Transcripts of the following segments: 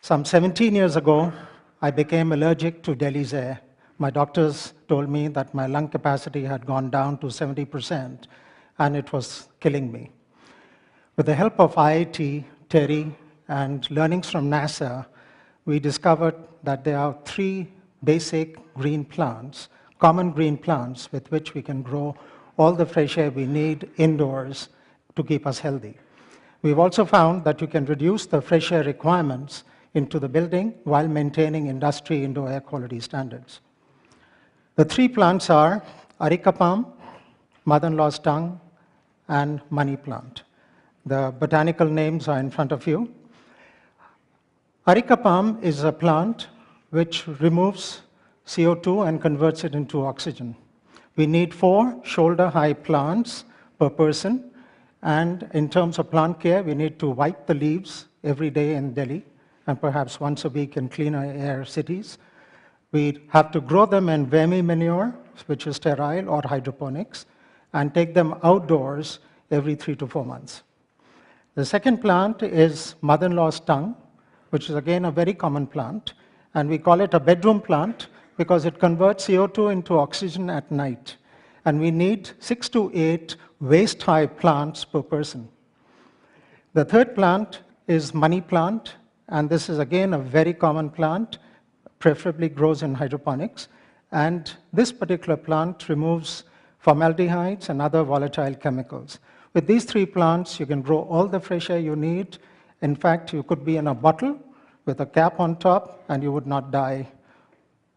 Some 17 years ago, I became allergic to Delhi's air. My doctors told me that my lung capacity had gone down to 70%, and it was killing me. With the help of IIT, TERI, and learnings from NASA, we discovered that there are 3 basic green plants, common green plants, with which we can grow all the fresh air we need indoors to keep us healthy. We've also found that you can reduce the fresh air requirements into the building while maintaining industry indoor air quality standards. The 3 plants are areca palm, mother-in-law's tongue, and money plant. The botanical names are in front of you. Areca palm is a plant which removes CO2 and converts it into oxygen. We need 4 shoulder-high plants per person, and in terms of plant care, we need to wipe the leaves every day in Delhi, and perhaps once a week in cleaner air cities. We have to grow them in vermi manure, which is sterile, or hydroponics, and take them outdoors every 3 to 4 months. The second plant is mother-in-law's tongue, which is again a very common plant, and we call it a bedroom plant because it converts CO2 into oxygen at night. And we need 6 to 8 waist-high plants per person. The third plant is money plant, and this is again a very common plant, preferably grows in hydroponics. And this particular plant removes formaldehydes and other volatile chemicals. With these 3 plants, you can grow all the fresh air you need. In fact, you could be in a bottle with a cap on top, and you would not die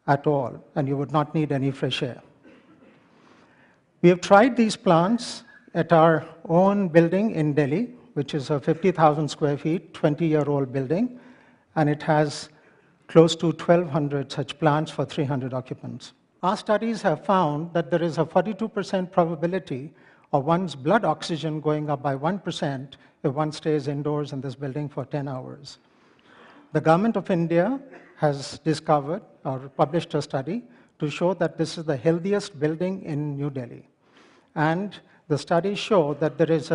at all, and you would not need any fresh air. We have tried these plants at our own building in Delhi, which is a 50,000 square feet, 20-year-old building, and it has close to 1,200 such plants for 300 occupants. Our studies have found that there is a 42% probability of one's blood oxygen going up by 1% if one stays indoors in this building for 10 hours. The government of India has discovered or published a study to show that this is the healthiest building in New Delhi. And the studies show that there is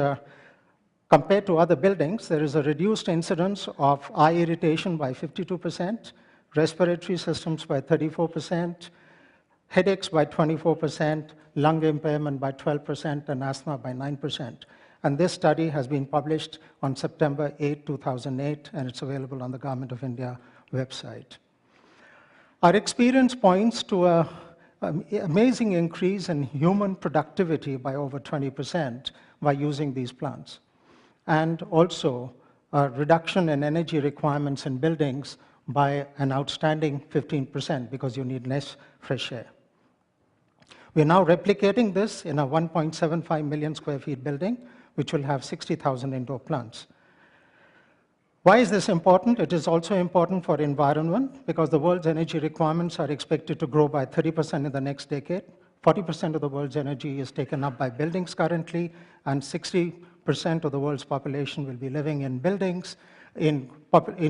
compared to other buildings, there is a reduced incidence of eye irritation by 52%, respiratory systems by 34%, headaches by 24%, lung impairment by 12%, and asthma by 9%. And this study has been published on September 8, 2008, and it's available on the Government of India website. Our experience points to an amazing increase in human productivity by over 20% by using these plants, and also a reduction in energy requirements in buildings by an outstanding 15% because you need less fresh air. We're now replicating this in a 1.75 million square feet building, which will have 60,000 indoor plants. Why is this important? It is also important for environment because the world's energy requirements are expected to grow by 30% in the next decade. 40% of the world's energy is taken up by buildings currently, and 60% of the world's population will be living in buildings in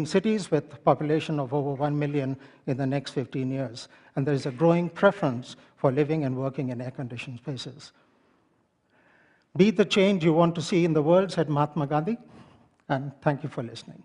cities with population of over 1 million in the next 15 years. And there is a growing preference for living and working in air-conditioned spaces. Be the change you want to see in the world, said Mahatma Gandhi, and thank you for listening.